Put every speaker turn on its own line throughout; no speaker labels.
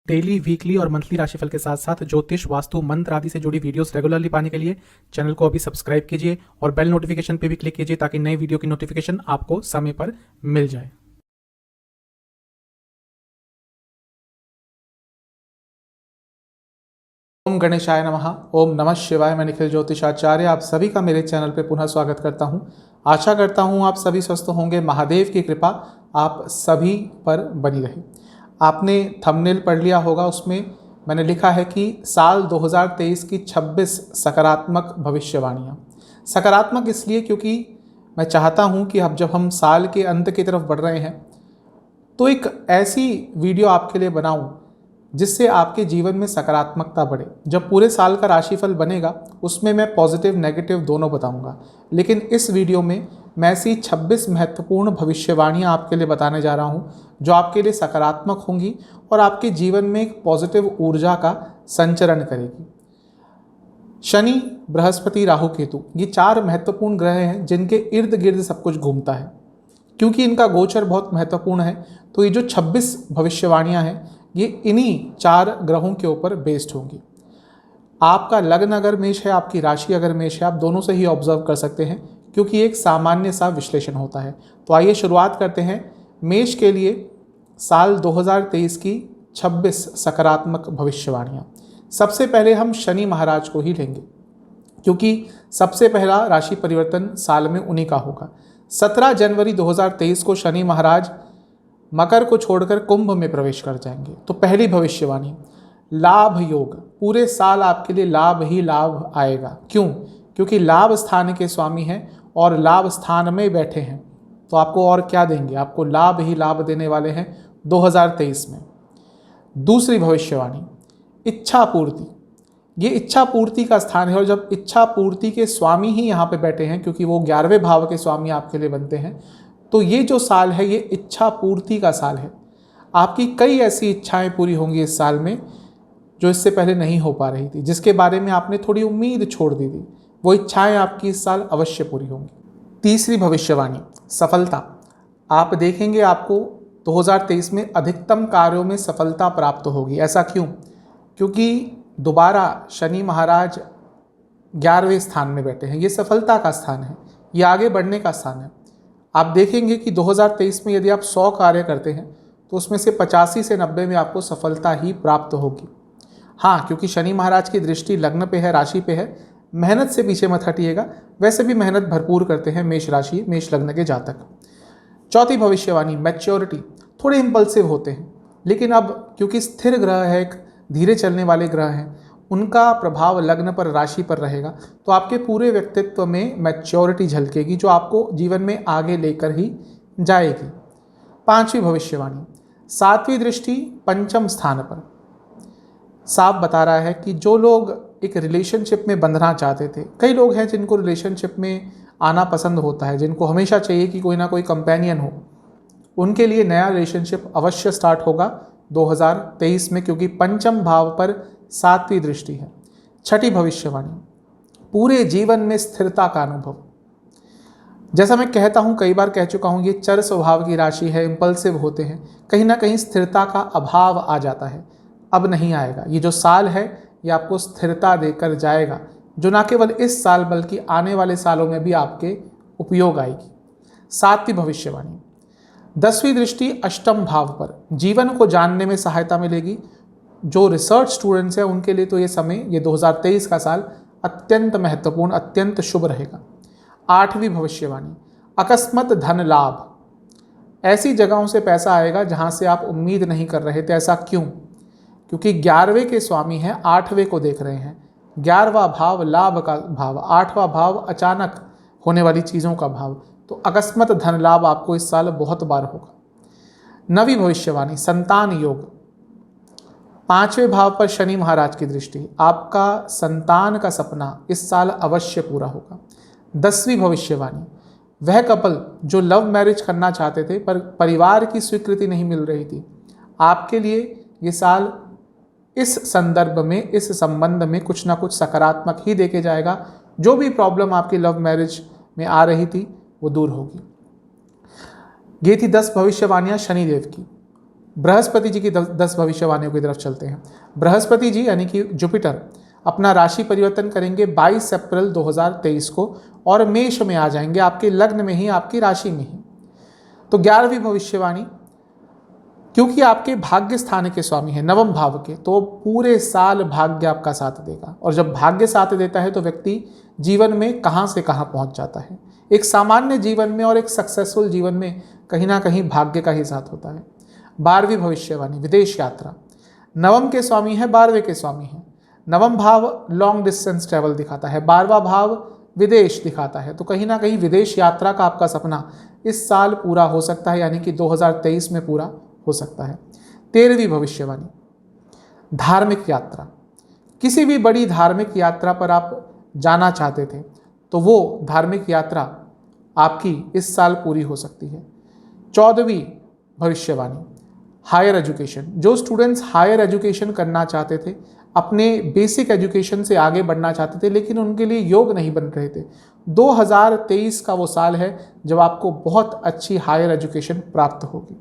Daily, weekly और monthly राशिफल के साथ साथ ज्योतिष, वास्तु, मंत्र आदि से जुड़ी वीडियोस रेगुलरली पाने के लिए चैनल को अभी सब्सक्राइब कीजिए और बेल नोटिफिकेशन पे भी क्लिक कीजिए ताकि नई वीडियो की नोटिफिकेशन आपको समय पर मिल जाए। ओम गणेशाय नमः। ओम नमः शिवाय। मैं निखिल ज्योतिषाचार्य आप सभी का मेरे चैनल पे पुनः स्वागत करता हूं। आशा करता हूं आप सभी स्वस्थ होंगे। महादेव की कृपा आप सभी पर बनी रहे। आपने थंबनेल पढ़ लिया होगा, उसमें मैंने लिखा है कि साल 2023 की 26 सकारात्मक भविष्यवाणियाँ। सकारात्मक इसलिए क्योंकि मैं चाहता हूं कि अब जब हम साल के अंत की तरफ बढ़ रहे हैं तो एक ऐसी वीडियो आपके लिए बनाऊं जिससे आपके जीवन में सकारात्मकता बढ़े। जब पूरे साल का राशिफल बनेगा उसमें मैं पॉजिटिव नेगेटिव दोनों बताऊंगा, लेकिन इस वीडियो में मैं ऐसी 26 महत्वपूर्ण भविष्यवाणियां आपके लिए बताने जा रहा हूं जो आपके लिए सकारात्मक होंगी और आपके जीवन में एक पॉजिटिव ऊर्जा का संचरण करेगी। शनि, बृहस्पति, राहु, केतु ये 4 महत्वपूर्ण ग्रह हैं जिनके इर्द गिर्द सब कुछ घूमता है। क्योंकि इनका गोचर बहुत महत्वपूर्ण है तो ये जो 26 भविष्यवाणियां हैं ये इन्हीं 4 ग्रहों के ऊपर बेस्ड होंगी। आपका लग्न अगर मेष है, आपकी राशि अगर मेष है, आप दोनों से ही ऑब्जर्व कर सकते हैं क्योंकि एक सामान्य सा विश्लेषण होता है। तो आइए शुरुआत करते हैं मेष के लिए साल 2023 की 26 सकारात्मक भविष्यवाणियाँ। सबसे पहले हम शनि महाराज को ही लेंगे क्योंकि सबसे पहला राशि परिवर्तन साल में उन्हीं का होगा। 17 जनवरी 2023 को शनि महाराज मकर को छोड़कर कुंभ में प्रवेश कर जाएंगे। तो पहली भविष्यवाणी, लाभ योग। पूरे साल आपके लिए लाभ ही लाभ आएगा। क्यों? क्योंकि लाभ स्थान के स्वामी हैं और लाभ स्थान में बैठे हैं, तो आपको और क्या देंगे, आपको लाभ ही लाभ देने वाले हैं 2023 में। दूसरी भविष्यवाणी, इच्छा पूर्ति। ये इच्छा पूर्ति का स्थान है और जब इच्छा पूर्ति के स्वामी ही यहाँ पे बैठे हैं, क्योंकि वो 11वें भाव के स्वामी आपके लिए बनते हैं, तो ये जो साल है ये इच्छा पूर्ति का साल है। आपकी कई ऐसी इच्छाएं पूरी होंगी इस साल में जो इससे पहले नहीं हो पा रही थी, जिसके बारे में आपने थोड़ी उम्मीद छोड़ दी थी, वो इच्छाएं आपकी इस साल अवश्य पूरी होंगी। तीसरी भविष्यवाणी, सफलता। आप देखेंगे आपको 2023 में अधिकतम कार्यों में सफलता प्राप्त होगी। ऐसा क्यों? क्योंकि दोबारा शनि महाराज 11वें स्थान में बैठे हैं। ये सफलता का स्थान है, ये आगे बढ़ने का स्थान है। आप देखेंगे कि 2023 में यदि आप 100 कार्य करते हैं तो उसमें से 85 से 90 में आपको सफलता ही प्राप्त होगी। हाँ, क्योंकि शनि महाराज की दृष्टि लग्न पे है, राशि पे है। मेहनत से पीछे मत हटिएगा, वैसे भी मेहनत भरपूर करते हैं मेष राशि, मेष लग्न के जातक। चौथी भविष्यवाणी, मैच्योरिटी। थोड़े इम्पल्सिव होते हैं, लेकिन अब क्योंकि स्थिर ग्रह है, एक धीरे चलने वाले ग्रह हैं, उनका प्रभाव लग्न पर, राशि पर रहेगा, तो आपके पूरे व्यक्तित्व में मैच्योरिटी झलकेगी जो आपको जीवन में आगे लेकर ही जाएगी। पांचवी भविष्यवाणी, 7वीं दृष्टि पंचम स्थान पर। साफ बता रहा है कि जो लोग एक रिलेशनशिप में बंधना चाहते थे, कई लोग हैं जिनको रिलेशनशिप में आना पसंद होता है, जिनको हमेशा चाहिए कि कोई ना कोई कंपेनियन हो, उनके लिए नया रिलेशनशिप अवश्य स्टार्ट होगा 2023 में, क्योंकि पंचम भाव पर 7वीं दृष्टि है। छठी भविष्यवाणी, पूरे जीवन में स्थिरता का अनुभव। जैसा मैं कहता हूँ, कई बार कह चुका हूँ, ये चर स्वभाव की राशि है, इम्पल्सिव होते हैं, कहीं ना कहीं स्थिरता का अभाव आ जाता है। अब नहीं आएगा। ये जो साल है ये आपको स्थिरता देकर जाएगा, जो ना केवल इस साल बल्कि आने वाले सालों में भी आपके उपयोग आएगी। 7वीं भविष्यवाणी, 10वीं दृष्टि अष्टम भाव पर। जीवन को जानने में सहायता मिलेगी। जो रिसर्च स्टूडेंट्स हैं उनके लिए तो ये समय, ये 2023 का साल अत्यंत महत्वपूर्ण, अत्यंत शुभ रहेगा। 8वीं भविष्यवाणी, अकस्मात धन लाभ। ऐसी जगहों से पैसा आएगा जहां से आप उम्मीद नहीं कर रहे थे। ऐसा क्यों? क्योंकि 11वें के स्वामी हैं, 8वें को देख रहे हैं। 11वां भाव लाभ का भाव, 8वां भाव अचानक होने वाली चीज़ों का भाव, तो अकस्मात धन लाभ आपको इस साल बहुत बार होगा। 9वीं भविष्यवाणी, संतान योग। 5वें भाव पर शनि महाराज की दृष्टि, आपका संतान का सपना इस साल अवश्य पूरा होगा। 10वीं भविष्यवाणी, वह कपल जो लव मैरिज करना चाहते थे पर परिवार की स्वीकृति नहीं मिल रही थी, आपके लिए ये साल इस संदर्भ में, इस संबंध में कुछ ना कुछ सकारात्मक ही देके जाएगा। जो भी प्रॉब्लम आपकी लव मैरिज में आ रही थी वो दूर होगी। ये थी 10 भविष्यवाणियां शनिदेव की। बृहस्पति जी की 10 भविष्यवाणियों की तरफ चलते हैं। बृहस्पति जी यानी कि जुपिटर अपना राशि परिवर्तन करेंगे 22 अप्रैल 2023 को और मेष में आ जाएंगे, आपके लग्न में ही, आपकी राशि में ही। तो 11वीं भविष्यवाणी, क्योंकि आपके भाग्य स्थान के स्वामी हैं, नवम भाव के, तो पूरे साल भाग्य आपका साथ देगा। और जब भाग्य साथ देता है तो व्यक्ति जीवन में कहां से कहां पहुंच जाता है। एक सामान्य जीवन में और एक सक्सेसफुल जीवन में कहीं ना कहीं भाग्य का ही साथ होता है। 12वीं भविष्यवाणी, विदेश यात्रा। नवम के स्वामी है, 12वें के स्वामी है। नवम भाव लॉन्ग डिस्टेंस ट्रैवल दिखाता है, 12वां भाव विदेश दिखाता है। तो कहीं ना कहीं विदेश यात्रा का आपका सपना इस साल पूरा हो सकता है, यानी कि 2023 में पूरा हो सकता है। 13वीं भविष्यवाणी, धार्मिक यात्रा। किसी भी बड़ी धार्मिक यात्रा पर आप जाना चाहते थे तो वो धार्मिक यात्रा आपकी इस साल पूरी हो सकती है। 14वीं भविष्यवाणी, हायर एजुकेशन। जो स्टूडेंट्स हायर एजुकेशन करना चाहते थे, अपने बेसिक एजुकेशन से आगे बढ़ना चाहते थे लेकिन उनके लिए योग नहीं बन रहे थे, 2023 का वो साल है जब आपको बहुत अच्छी हायर एजुकेशन प्राप्त होगी।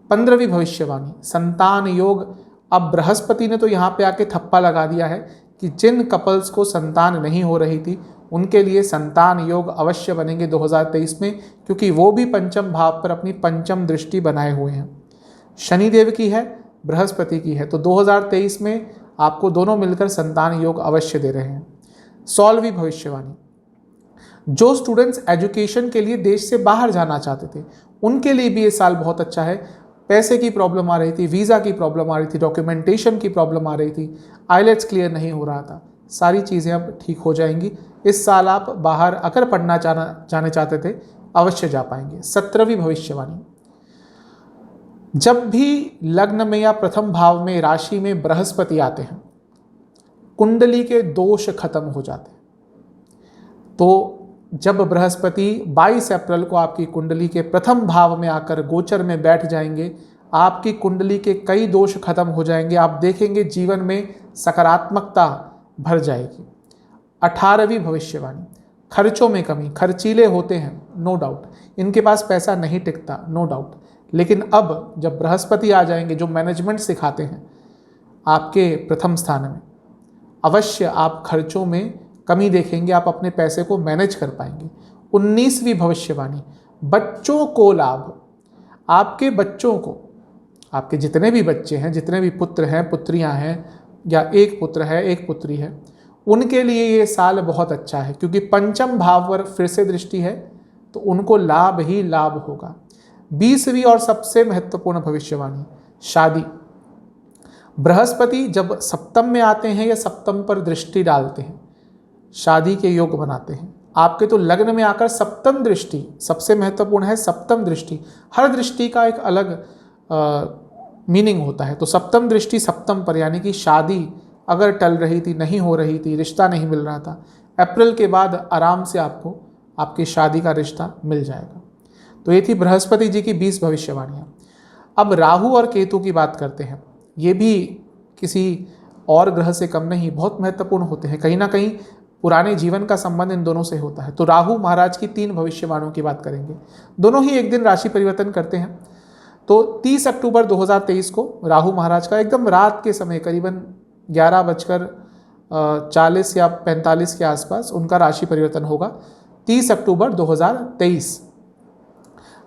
15वीं भविष्यवाणी, संतान योग। अब बृहस्पति ने तो यहाँ पे आके थप्पा लगा दिया है कि जिन कपल्स को संतान नहीं हो रही थी उनके लिए संतान योग अवश्य बनेंगे 2023 में, क्योंकि वो भी पंचम भाव पर अपनी पंचम दृष्टि बनाए हुए हैं। शनिदेव की है, बृहस्पति की है, तो 2023 में आपको दोनों मिलकर संतान योग अवश्य दे रहे हैं। 16वीं भविष्यवाणी, जो स्टूडेंट्स एजुकेशन के लिए देश से बाहर जाना चाहते थे उनके लिए भी ये साल बहुत अच्छा है। पैसे की प्रॉब्लम आ रही थी, वीज़ा की प्रॉब्लम आ रही थी, डॉक्यूमेंटेशन की प्रॉब्लम आ रही थी, आइलेट्स क्लियर नहीं हो रहा था, सारी चीज़ें अब ठीक हो जाएंगी। इस साल आप बाहर अगर पढ़ना जाने चाहते थे अवश्य जा पाएंगे। 17वीं भविष्यवाणी, जब भी लग्न में या प्रथम भाव में राशि में बृहस्पति आते हैं कुंडली के दोष खत्म हो जाते हैं। तो जब बृहस्पति 22 अप्रैल को आपकी कुंडली के प्रथम भाव में आकर गोचर में बैठ जाएंगे, आपकी कुंडली के कई दोष खत्म हो जाएंगे। आप देखेंगे जीवन में सकारात्मकता भर जाएगी। 18वीं भविष्यवाणी, खर्चों में कमी। खर्चीले होते हैं, नो डाउट, इनके पास पैसा नहीं टिकता, नो डाउट, लेकिन अब जब बृहस्पति आ जाएंगे जो मैनेजमेंट सिखाते हैं आपके प्रथम स्थान में, अवश्य आप खर्चों में कमी देखेंगे, आप अपने पैसे को मैनेज कर पाएंगे। 19वीं भविष्यवाणी, बच्चों को लाभ। आपके बच्चों को, आपके जितने भी बच्चे हैं, जितने भी पुत्र हैं, पुत्रियां हैं, या एक पुत्र है एक पुत्री है, उनके लिए ये साल बहुत अच्छा है, क्योंकि पंचम भाव पर फिर से दृष्टि है तो उनको लाभ ही लाभ होगा। 20वीं और सबसे महत्वपूर्ण भविष्यवाणी, शादी। बृहस्पति जब सप्तम में आते हैं या सप्तम पर दृष्टि डालते हैं, शादी के योग बनाते हैं। आपके तो लग्न में आकर सप्तम दृष्टि, सबसे महत्वपूर्ण है सप्तम दृष्टि, हर दृष्टि का एक अलग मीनिंग होता है। तो सप्तम दृष्टि सप्तम पर, यानी कि शादी अगर टल रही थी, नहीं हो रही थी, रिश्ता नहीं मिल रहा था, अप्रैल के बाद आराम से आपको आपकी शादी का रिश्ता मिल जाएगा। तो ये थी बृहस्पति जी की 20 भविष्यवाणियाँ। अब राहु और केतु की बात करते हैं। ये भी किसी और ग्रह से कम नहीं, बहुत महत्वपूर्ण होते हैं। कहीं ना कहीं पुराने जीवन का संबंध इन दोनों से होता है। तो राहु महाराज की 3 भविष्यवाणियों की बात करेंगे। दोनों ही एक दिन राशि परिवर्तन करते हैं। तो 30 अक्टूबर 2023 को राहु महाराज का एकदम रात के समय करीबन 11:40 या 45 के आसपास उनका राशि परिवर्तन होगा। 30 अक्टूबर 2023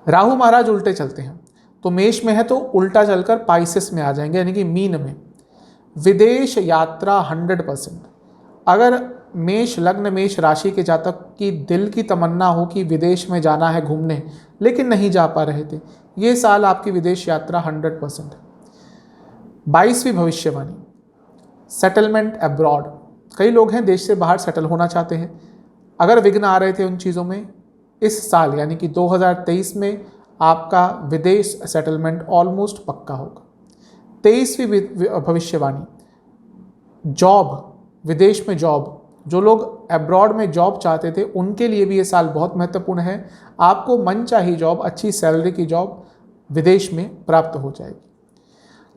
राहु महाराज उल्टे चलते हैं, तो मेष में है तो उल्टा चलकर पाइसेस में आ जाएंगे, यानी कि मीन में। विदेश यात्रा 100%। अगर मेष लग्न मेष राशि के जातक की दिल की तमन्ना हो कि विदेश में जाना है घूमने, लेकिन नहीं जा पा रहे थे, ये साल आपकी विदेश यात्रा 100%। 22वीं भविष्यवाणी, सेटलमेंट अब्रॉड। कई लोग हैं देश से बाहर सेटल होना चाहते हैं। अगर विघ्न आ रहे थे उन चीज़ों में, इस साल यानी कि 2023 में आपका विदेश सेटलमेंट ऑलमोस्ट पक्का होगा। 23वीं भविष्यवाणी, जॉब, विदेश में जॉब। जो लोग अब्रॉड में जॉब चाहते थे उनके लिए भी ये साल बहुत महत्वपूर्ण है। आपको मनचाही जॉब, अच्छी सैलरी की जॉब विदेश में प्राप्त हो जाएगी।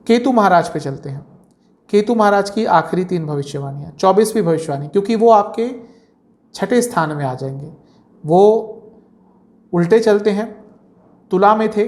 केतु महाराज पे चलते हैं। केतु महाराज की आखिरी 3 भविष्यवाणियाँ। 24वीं भविष्यवाणी, क्योंकि वो आपके 6ठे स्थान में आ जाएंगे, वो उल्टे चलते हैं। तुला में थे,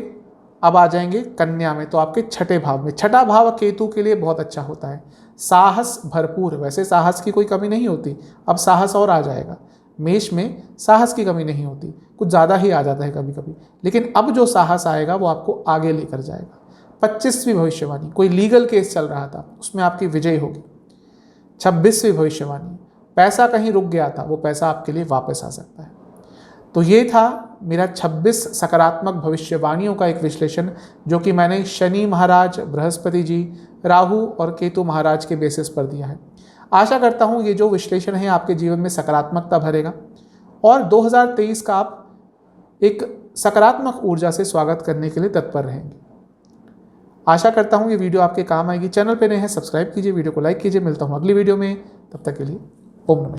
अब आ जाएंगे कन्या में, तो आपके छठे भाव में। छठा भाव केतु के लिए बहुत अच्छा होता है, साहस भरपूर। वैसे साहस की कोई कमी नहीं होती, अब साहस और आ जाएगा। मेष में साहस की कमी नहीं होती, कुछ ज़्यादा ही आ जाता है कभी कभी, लेकिन अब जो साहस आएगा वो आपको आगे लेकर जाएगा। 25वीं भविष्यवाणी, कोई लीगल केस चल रहा था उसमें आपकी विजय होगी। 26वीं भविष्यवाणी, पैसा कहीं रुक गया था वो पैसा आपके लिए वापस आ सकता है। तो ये था मेरा 26 सकारात्मक भविष्यवाणियों का एक विश्लेषण, जो कि मैंने शनि महाराज, बृहस्पति जी, राहु और केतु महाराज के बेसिस पर दिया है। आशा करता हूँ ये जो विश्लेषण है आपके जीवन में सकारात्मकता भरेगा और 2023 का आप एक सकारात्मक ऊर्जा से स्वागत करने के लिए तत्पर रहेंगे। आशा करता हूँ ये वीडियो आपके काम आएगी। चैनल पे नए हैं सब्सक्राइब कीजिए, वीडियो को लाइक कीजिए। मिलता हूँ अगली वीडियो में, तब तक के लिए ओम नमः।